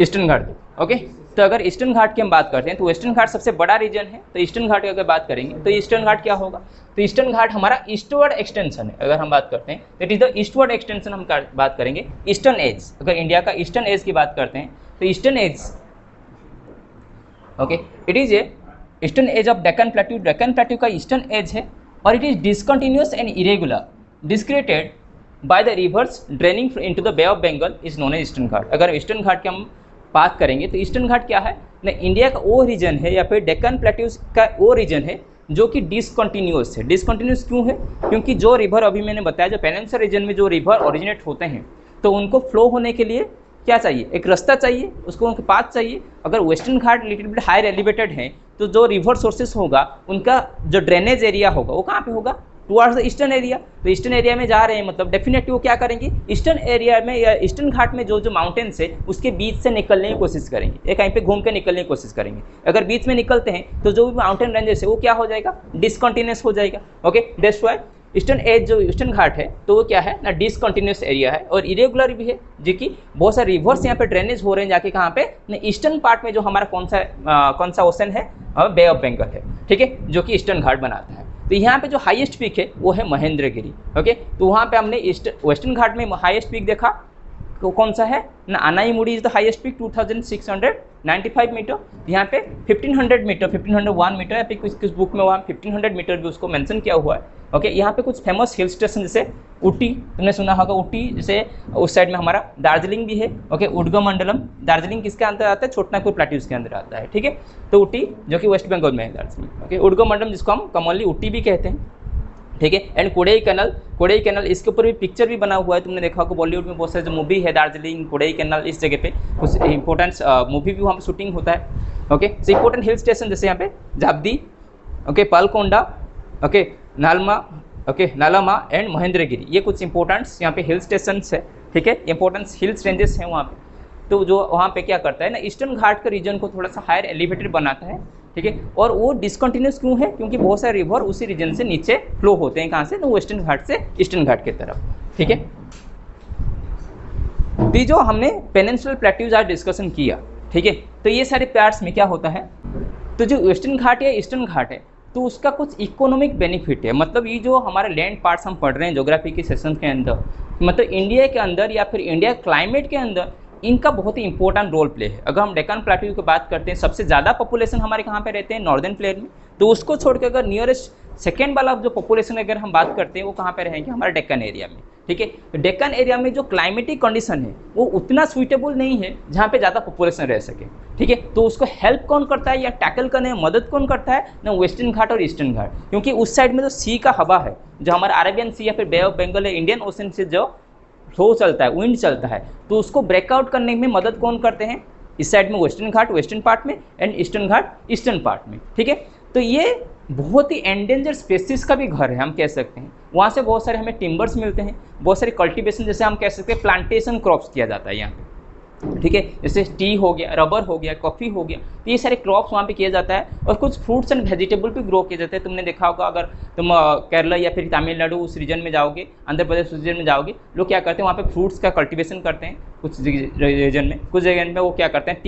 ईस्टर्न घाट। ओके, तो अगर ईस्टर्न घाट की हम बात करते हैं तो वेस्टर्न घाट सबसे बड़ा रीजन है। तो ईस्टर्न घाट की अगर बात करेंगे तो ईस्टर्न घाट क्या होगा, तो ईस्टर्न घाट हमारा ईस्टवर्ड एक्सटेंशन है। अगर हम बात करते हैं that is the eastward extension, हम बात करेंगे ईस्टर्न एज। अगर इंडिया का ईस्टर्न एज की बात करते हैं तो eastern edge, okay, it is a eastern edge of Deccan plateau. Deccan plateau का ईस्टर्न एज है और it is discontinuous and irregular, dissected by the rivers draining into the Bay of Bengal is known as Eastern Ghat. अगर Eastern घाट की हम बात करेंगे तो eastern घाट क्या है ना, इंडिया का वो रीजन है या फिर डेक्कन प्लेट्यूज का वो रीजन है जो कि डिसकंटिन्यूअस है। डिसकंटिन्यूअस क्यों है, क्योंकि जो रिवर अभी मैंने बताया, जो पेनिनसुला रीजन में जो रिवर ओरिजिनेट होते हैं तो उनको फ्लो होने के लिए क्या चाहिए, एक रास्ता चाहिए, उसको उनके पाथ चाहिए। अगर वेस्टर्न घाट लिटिल बिट हायर एलिवेटेड है तो जो रिवर सोर्सेस होगा उनका जो ड्रेनेज एरिया होगा वो कहाँ पे होगा, टुवर्ड्स द ईस्टर्न एरिया। तो ईस्टर्न एरिया में जा रहे हैं मतलब डेफिनेटली वो क्या करेंगे, ईस्टर्न एरिया में या ईस्टर्न घाट में जो माउंटेन्स है उसके बीच से निकलने की कोशिश करेंगे, या कहीं पे घूम के निकलने की कोशिश करेंगे। अगर बीच में निकलते हैं तो जो भी माउंटेन रेंजेस है वो क्या हो जाएगा, डिसकंटिन्यूअस हो जाएगा। Okay, that's why eastern edge जो ईस्टर्न घाट है तो वो क्या है ना, डिसकंटिन्यूअस एरिया है और इरेगुलर भी है, जो कि बहुत सारे रिवर्स यहाँ पे ड्रेनेज हो रहे हैं जाके कहाँ पे ना, ईस्टर्न पार्ट में जो हमारा कौन सा ओशन है, बे ऑफ बंगाल है। ठीक है, जो कि ईस्टर्न घाट बनाता है। तो यहाँ पे जो हाईएस्ट पीक है वो है महेंद्रगिरी। ओके, तो वहाँ पे हमने वेस्टर्न घाट में हाईएस्ट पीक देखा, तो कौन सा है ना, Anamudi is the highest peak 2695 meter. यहाँ पे 1500 मीटर, 1501 मीटर, या फिर कुछ बुक में वहाँ 1500 मीटर भी उसको मेंशन किया हुआ है। ओके, यहाँ पे कुछ फेमस हिल स्टेशन जैसे ऊटी, तुमने सुना होगा ऊटी, जैसे उस साइड में हमारा दार्जिलिंग भी है। ओके, उडगमंडलम, दार्जिलिंग किसके अंदर आता है, छोटानागपुर प्लेट्यूज के अंदर आता है। ठीक है, तो ऊटी जो कि वेस्ट बंगाल में है दार्जिलिंग। ओके, उडगमंडलम जिसको हम कॉमनली ऊटी भी कहते हैं। ठीक है। एंड कोडई कैनल इसके ऊपर भी पिक्चर भी बना हुआ है, तुमने देखा होगा बॉलीवुड में बहुत सारे जो मूवी है, दार्जिलिंग कोडई कैनल, इस जगह पे कुछ इंपॉर्टेंट मूवी भी वहाँ पे शूटिंग होता है। Okay, so important hill station जैसे यहाँ पे जाब्दी, okay, Palkonda, okay, Nallamala and Mahendragiri, ये कुछ इंपॉर्टेंट्स यहाँ पे हिल स्टेशन है। ठीक है, इंपॉर्टेंस हिल्स रेंजेस हैं वहाँ पे। तो जो वहाँ पे क्या करता है ना, ईस्टर्न घाट का रीजन को थोड़ा सा हायर एलिवेटेड बनाता है। ठीक है, और वो डिसकंटिन्यूस क्यों है, क्योंकि बहुत सारे रिवर उसी रीजन से नीचे फ्लो होते हैं, कहाँ से, तो वेस्टर्न घाट से ईस्टर्न घाट की तरफ। ठीक है, तो जो हमने पेनिनसुलर प्लेट्यूज आज डिस्कशन किया, ठीक है, तो ये सारे पार्ट्स में क्या होता है, तो जो वेस्टर्न घाट या ईस्टर्न घाट है तो उसका कुछ इकोनॉमिक बेनिफिट है। मतलब ये जो हमारे लैंड पार्ट्स हम पढ़ रहे हैं ज्योग्राफी के सेशन के अंदर, मतलब इंडिया के अंदर या फिर इंडिया क्लाइमेट के अंदर इनका बहुत ही इंपॉर्टेंट रोल प्ले है। अगर हम डेक्कन प्लेट्यू की बात करते हैं, सबसे ज़्यादा पॉपुलेशन हमारे कहाँ पे रहते हैं, नॉर्दर्न प्लेन में, तो उसको छोड़ के अगर नियरेस्ट सेकेंड वाला जो पॉपुलेशन अगर हम बात करते हैं वो कहाँ पे रहेंगे, हमारे डेक्कन एरिया में। ठीक है, तो डेक्कन एरिया में जो क्लाइमेटिक कंडीशन है वो उतना सूटेबल नहीं है जहाँ पे ज़्यादा पॉपुलेशन रह सके। ठीक है, तो उसको हेल्प कौन करता है या टैकल करने में मदद कौन करता है ना, वेस्टर्न घाट और ईस्टर्न घाट, क्योंकि उस साइड में जो सी का हवा है, जो हमारा अरेबियन सी या फिर बे ऑफ बंगाल या इंडियन ओशन से जो फ्लो चलता है, विंड चलता है, तो उसको ब्रेकआउट करने में मदद कौन करते हैं, इस साइड में वेस्टर्न घाट वेस्टर्न पार्ट में and eastern Ghat eastern part में। ठीक है, तो ये बहुत ही एंडेंजर स्पेसीज का भी घर है, हम कह सकते हैं। वहाँ से बहुत सारे हमें टिम्बर्स मिलते हैं, बहुत सारे कल्टीवेशन, जैसे हम कह सकते हैं प्लांटेशन क्रॉप्स किया जाता है यहाँ पे। ठीक है, जैसे टी हो गया, रबर हो गया, कॉफ़ी हो गया, तो ये सारे क्रॉप्स वहाँ पे किया जाता है। और कुछ फ्रूट्स एंड वेजिटेबल भी ग्रो किए जाते हैं। तुमने देखा होगा, अगर तुम केरला या फिर तमिलनाडु उस रीजन में जाओगे, आंध्र प्रदेश उस रीजन में जाओगे, लोग क्या करते हैं वहाँ पे फ्रूट्स का कल्टीवेशन करते हैं। कुछ रीजन में, कुछ जगह में वो क्या करते हैं,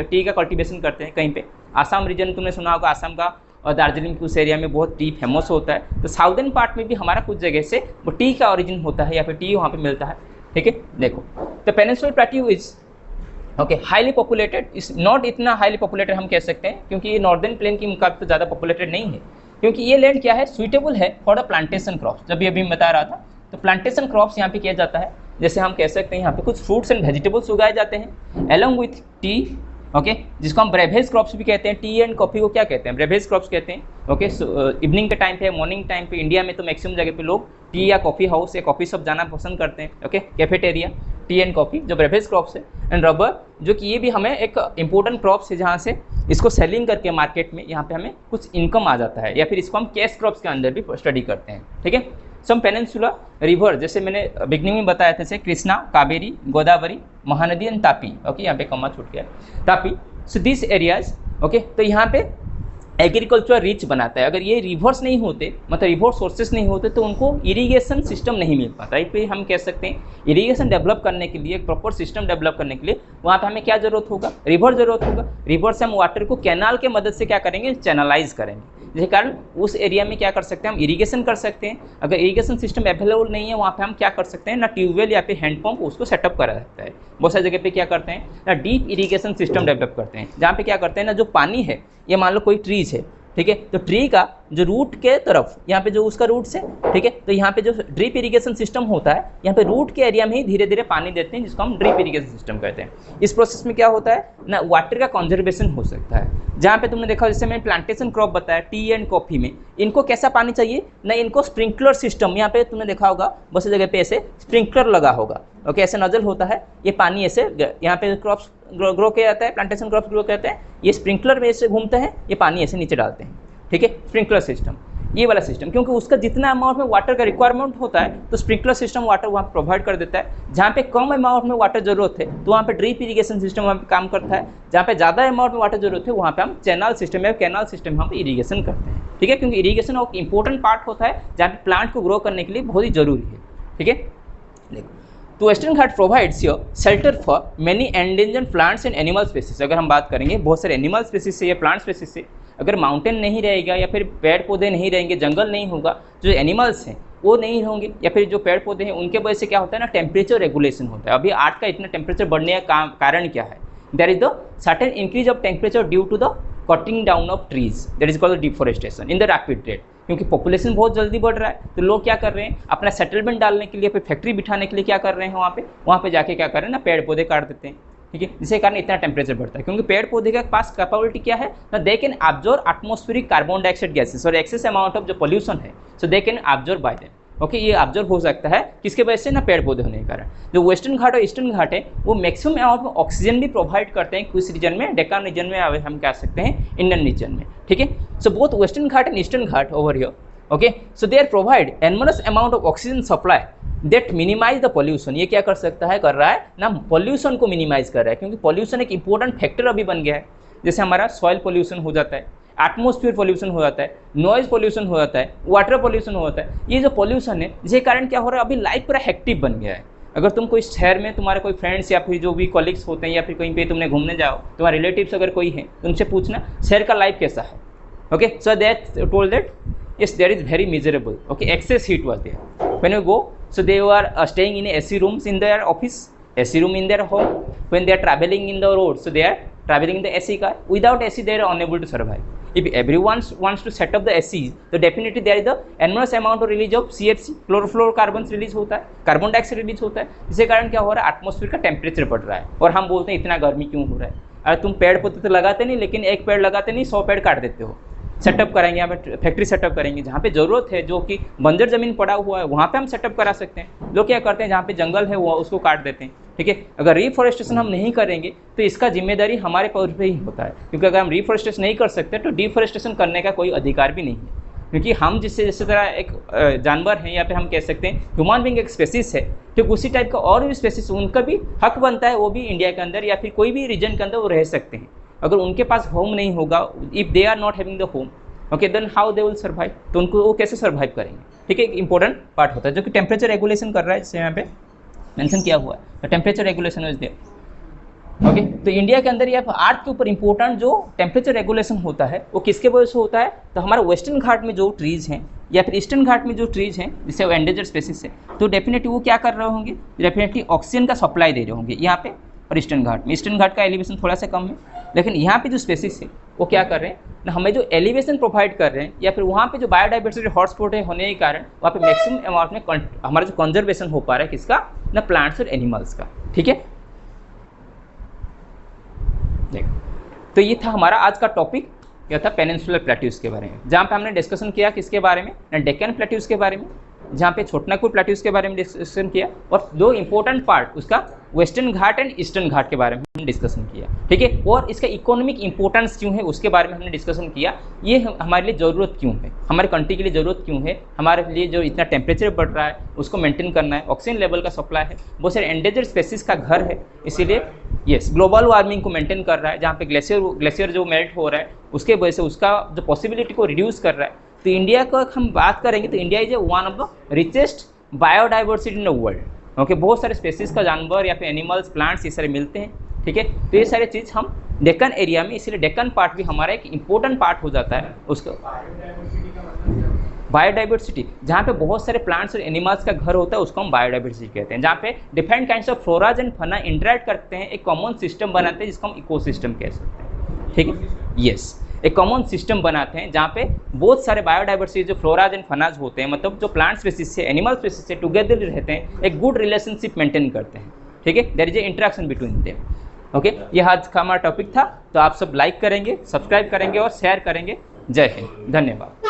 टी का कल्टीवेशन करते हैं। कहीं पे आसाम रीजन तुमने सुना होगा, आसाम का और दार्जिलिंग के उस एरिया में बहुत टी फेमस होता है। तो साउदर्न पार्ट में भी हमारा कुछ जगह से वो टी का ओरिजिन होता है या फिर टी वहाँ पे मिलता है। ठीक है, देखो, the peninsular plateau is okay highly populated, इस नॉट इतना हाईली पॉपुलेटेड हम कह सकते हैं, क्योंकि ये नॉर्दर्न प्लेन की मुकाबले तो ज़्यादा पॉपुलेटेड नहीं है, क्योंकि ये लैंड क्या है, सुइटेबल है फॉर द प्लांटेशन क्रॉप्स। जब अभी बता रहा था, तो प्लांटेशन क्रॉप्स यहाँ पे किया जाता है। जैसे हम कह सकते हैं यहाँ पे कुछ फ्रूट्स एंड वेजिटेबल्स उगाए जाते हैं एलोंग विथ टी, ओके, जिसको हम ब्रेवेज क्रॉप्स भी कहते हैं। टी एंड कॉफ़ी को क्या कहते हैं, ब्रेवेज क्रॉप्स कहते हैं। ओके, इवनिंग के टाइम पे, मॉर्निंग टाइम पे इंडिया में तो मैक्सिमम जगह पे लोग टी या कॉफ़ी हाउस या कॉफ़ी शॉप जाना पसंद करते हैं। Okay, cafeteria, T and coffee जो ब्रेवेज क्रॉप्स है। एंड रबर, जो कि ये भी हमें एक इंपॉर्टेंट क्रॉप्स है, जहाँ से इसको सेलिंग करके मार्केट में यहाँ पे हमें कुछ इनकम आ जाता है, या फिर इसको हम कैश क्रॉप्स के अंदर भी स्टडी करते हैं। ठीक है, सम पेनिनसुला रिवर, जैसे मैंने बिगनिंग में बताया था, जैसे कृष्णा, कावेरी, गोदावरी, महानदी एंड तापी। ओके, यहाँ पे कम्मा छूट गया, Tapi. So this areas, okay, तो यहाँ पे एग्रीकल्चर रिच बनाता है। अगर ये रिवर्स नहीं होते, मतलब रिवर सोर्सेस नहीं होते, तो उनको इरिगेशन सिस्टम नहीं मिल पाता। इस पर हम कह सकते हैं इरिगेशन डेवलप करने के लिए, एक प्रॉपर सिस्टम डेवलप करने के लिए वहाँ पे हमें क्या जरूरत होगा, रिवर जरूरत होगा। रिवर से हम वाटर को कैनाल के मदद से क्या करेंगे, चैनलाइज करेंगे, जिसके कारण उस एरिया में क्या कर सकते हैं, हम इरिगेशन कर सकते हैं। अगर इरिगेशन सिस्टम अवेलेबल नहीं है, वहाँ पे हम क्या कर सकते हैं ना, ट्यूबवेल या फिर हैंडपम्प उसको सेटअप करा जाता है। बहुत सारी जगह पे क्या करते हैं ना, डीप इरिगेशन सिस्टम डेवलप करते हैं, जहाँ पे क्या करते हैं ना, जो पानी है, ये मान लो कोई ट्रीज है, ठीक है, तो ट्री का जो रूट के तरफ, यहाँ पे जो उसका रूट्स है, ठीक है, तो यहाँ पे जो ड्रिप इरिगेशन सिस्टम होता है, यहाँ पे रूट के एरिया में ही धीरे धीरे पानी देते हैं, जिसको हम ड्रिप इरिगेशन सिस्टम कहते हैं। इस प्रोसेस में क्या होता है ना, वाटर का कंजर्वेशन हो सकता है। जहाँ पे तुमने देखा, जैसे मैंने प्लांटेशन क्रॉप बताया, टी एंड कॉफी में इनको कैसा पानी चाहिए ना, इनको स्प्रिंकलर सिस्टम, यहाँ पे तुमने देखा होगा बहुत सी जगह पे ऐसे स्प्रिंकलर लगा होगा। ओके, ऐसे नजल होता है, ये पानी ऐसे यहाँ पे क्रॉप्स ग्रो किया जाता है, प्लांटेशन क्रॉप्स ग्रो करते हैं, ये स्प्रिंकलर में ऐसे घूमते हैं, ये पानी ऐसे नीचे डालते हैं। ठीक है, स्प्रिंकलर सिस्टम, ये वाला सिस्टम, क्योंकि उसका जितना अमाउंट में वाटर का रिक्वायरमेंट होता है, तो स्प्रिंकलर सिस्टम वाटर वहाँ प्रोवाइड कर देता है। जहाँ पे कम अमाउंट में वाटर जरूरत है, तो वहाँ पे ड्रिप इरिगेशन सिस्टम वहाँ पे काम करता है। जहाँ पे ज़्यादा अमाउंट में वाटर जरूरत है, वहाँ पे हम चैनल सिस्टम या कैनाल सिस्टम वहाँ पे इरीगेशन करते हैं। ठीक है, क्योंकि इरीगेशन एक इंपॉर्टेंट पार्ट होता है, जहाँ पे प्लांट को ग्रो करने के लिए बहुत ही जरूरी है। ठीक है, देखो, तो Western Ghat provides your shelter for many endangered plants and animal species. अगर हम बात करेंगे बहुत सारे एनिमल स्पीसीज से या प्लांट स्पीसीज से, अगर माउंटेन नहीं रहेगा या फिर पेड़ पौधे नहीं रहेंगे, जंगल नहीं होगा, जो एनिमल्स हैं वो नहीं होंगे, या फिर जो पेड़ पौधे हैं उनके वजह से क्या होता है ना, टेम्परेचर रेगुलेशन होता है। अभी आज का इतना टेम्परेचर बढ़ने का कारण क्या है, there is the certain increase of temperature due to the cutting down of trees, that is called deforestation in the rapid rate. क्योंकि पॉपुलेशन बहुत जल्दी बढ़ रहा है, तो लोग क्या कर रहे हैं, अपना सेटलमेंट डालने के लिए, फिर फैक्ट्री बिठाने के लिए क्या कर रहे हैं, वहाँ पे जाके क्या कर रहे हैं ना, पेड़ पौधे काट देते हैं। ठीक है, जिसके कारण इतना टेम्परेचर बढ़ता है। क्योंकि पेड़ पौधे के पास कैपेबिलिटी क्या है ना, they can observe atmospheric carbon dioxide gases और एक्सेस अमाउंट ऑफ जो पोल्यूशन है, so they can observe by them. Okay, ये ऑब्जर्व हो सकता है किसके वजह से ना, पेड़ पौधे होने के कारण। जो वेस्टर्न घाट और ईस्टर्न घाट है वो मैक्सिमम अमाउंट में ऑक्सीजन भी प्रोवाइड करते हैं कुछ रीजन में, डेक्कन रीजन में, हम कह सकते हैं इंडियन रीजन में। ठीक है, so both Western Ghat and eastern Ghat over here, okay, so they are provide enormous amount of oxygen supply that minimize the pollution. ये क्या कर सकता है, कर रहा है ना, पॉल्यूशन को मिनिमाइज कर रहा है। क्योंकि पॉल्यूशन एक इंपॉर्टेंट फैक्टर अभी बन गया है। जैसे हमारा सॉइल पॉल्यूशन हो जाता है, एटमॉस्फेयर पॉल्यूशन हो जाता है, नॉइज पॉल्यूशन हो जाता है, वाटर पॉल्यूशन हो जाता है। ये जो पॉल्यूशन है, जिसके कारण क्या हो रहा है, अभी लाइफ पूरा हेक्टिक बन गया है। अगर तुम कोई शहर में, तुम्हारे कोई फ्रेंड्स या फिर जो भी कॉलीग्स होते हैं, या फिर कहीं पे तुमने घूमने जाओ, तुम्हारे रिलेटिव्स अगर कोई है, तो उनसे पूछना शहर का लाइफ कैसा है। Okay, so that told that yes, there is very miserable. Okay, excess heat was there when you go. So they were staying in AC rooms in their office, AC room in their home. When they are traveling in the road, so they are traveling in the AC car. Without AC, they are unable to survive. If everyone wants to set up the AC, so definitely there is the enormous amount of release of CFC, chlorofluorocarbons release होता है, carbon dioxide release होता है, जिसके कारण क्या हो रहा है, एटमॉस्फेयर का टेम्परेचर बढ़ रहा है। और हम बोलते हैं इतना गर्मी क्यों हो रहा है। अरे तुम पेड़ पौधे तो लगाते नहीं, लेकिन एक पेड़ लगाते नहीं, 100 पेड़ काट देते हो। सेटअप कराएंगे, यहाँ पे फैक्ट्री सेटअप करेंगे, जहाँ पे ज़रूरत है, जो कि बंजर ज़मीन पड़ा हुआ है, वहाँ पे हम सेटअप करा सकते हैं। लोग क्या करते हैं, जहाँ पे जंगल है वो उसको काट देते हैं। ठीक है, अगर रिफॉरेस्टेशन हम नहीं करेंगे तो इसका जिम्मेदारी हमारे पर ही होता है। क्योंकि अगर हम रिफॉरेस्टेशन नहीं कर सकते तो डिफॉरेस्टेशन करने का कोई अधिकार भी नहीं है। क्योंकि हम जिस तरह एक जानवर हैं, या फिर हम कह सकते हैं ह्यूमन बीइंग एक स्पेसिस है, ठीक उसी टाइप का और भी स्पेसिस, उनका भी हक बनता है, वो भी इंडिया के अंदर या फिर कोई भी रीजन के अंदर वो रह सकते हैं। अगर उनके पास होम नहीं होगा, if they are not having the home, okay, then how they will survive, तो उनको वो कैसे सर्वाइव करेंगे। ठीक है, एक इंपॉर्टेंट पार्ट होता है जो कि टेम्परेचर रेगुलेशन कर रहा है, जैसे यहाँ पे मेंशन किया हुआ है, तो temperature regulation is there. Okay, तो इंडिया के अंदर या अर्थ के ऊपर इंपॉर्टेंट जो टेम्परेचर रेगुलेशन होता है वो किसके वजह से होता है, तो हमारे वेस्टर्न घाट में जो ट्रीज़ हैं या फिर ईस्टर्न घाट में जो ट्रीज़ हैं, जिससे वो एंडेंजर स्पेसिस है, तो डेफिनेटली वो क्या कर रहे होंगे, डेफिनेटली ऑक्सीजन का सप्लाई दे रहे होंगे यहाँ पे। और ईस्टर्न घाट में, ईस्टर्न घाट का एलिवेशन थोड़ा सा कम है, लेकिन यहाँ पे जो स्पेसिस है वो क्या कर रहे हैं ना, हमें जो एलिवेशन प्रोवाइड कर रहे हैं, या फिर वहाँ पे जो बायोडाइवर्सिटी हॉटस्पॉट है होने के कारण वहाँ पे मैक्सिमम अमाउंट में हमारा जो कंजर्वेशन हो पा रहा है किसका, ना प्लांट्स और एनिमल्स का। ठीक है, देखो, तो ये था हमारा आज का टॉपिक, क्या था, पेनिनसुलर प्लेट्यूज के बारे में, जहाँ पे हमने डिस्कशन किया किसके बारे में, ना डेक्कन प्लेट्यूज के बारे में, जहाँ पे छोटानागपुर प्लेट्यूज के बारे में डिस्कशन किया, और दो इंपॉर्टेंट पार्ट उसका वेस्टर्न घाट एंड ईस्टर्न घाट के बारे में हमने डिस्कशन किया। ठीक है, और इसका इकोनॉमिक इंपॉर्टेंस क्यों है उसके बारे में हमने डिस्कसन किया, ये हमारे लिए ज़रूरत क्यों है, हमारे कंट्री के लिए ज़रूरत क्यों है, हमारे लिए जो इतना टेम्परेचर बढ़ रहा है उसको मेंटेन करना है, ऑक्सीजन लेवल का सप्लाई है, बहुत सारे एंडेंजर स्पेसीज का घर है, इसीलिए यस ग्लोबल वार्मिंग को मेंटेन कर रहा है, जहाँ पे ग्लेशियर जो मेल्ट हो रहा है उसके वजह से उसका जो पॉसिबिलिटी को रिड्यूस कर रहा है। तो इंडिया का हम बात करेंगे तो India is one of the richest biodiversity in the world. Okay, बहुत सारे स्पेसीज का जानवर या फिर एनिमल्स, प्लांट्स ये सारे मिलते हैं। ठीक है, तो ये सारे चीज़ हम डेक्कन एरिया में, इसीलिए डेक्कन पार्ट भी हमारा एक इम्पोर्टेंट पार्ट हो जाता है उसका। बायोडाइवर्सिटी, जहाँ पे बहुत सारे प्लांट्स और एनिमल्स का घर होता है उसको हम बायोडाइवर्सिटी कहते हैं, जहाँ पे different kinds of floras and fauna interact करते हैं, एक कॉमन सिस्टम बनाते हैं जिसको हम इकोसिस्टम कह सकते हैं। ठीक है, यस, एक कॉमन सिस्टम बनाते हैं जहाँ पे बहुत सारे बायोडाइवर्सिटी जो फ्लोराज एंड फनाज होते हैं, मतलब जो प्लांट स्पीसीज से एनिमल स्पीसीज से टुगेदर रहते हैं, एक गुड रिलेशनशिप मेंटेन करते हैं। ठीक है, there is a interaction between them. Okay, ये आज का हमारा टॉपिक था, तो आप सब लाइक करेंगे, सब्सक्राइब करेंगे और शेयर करेंगे। जय हिंद, धन्यवाद।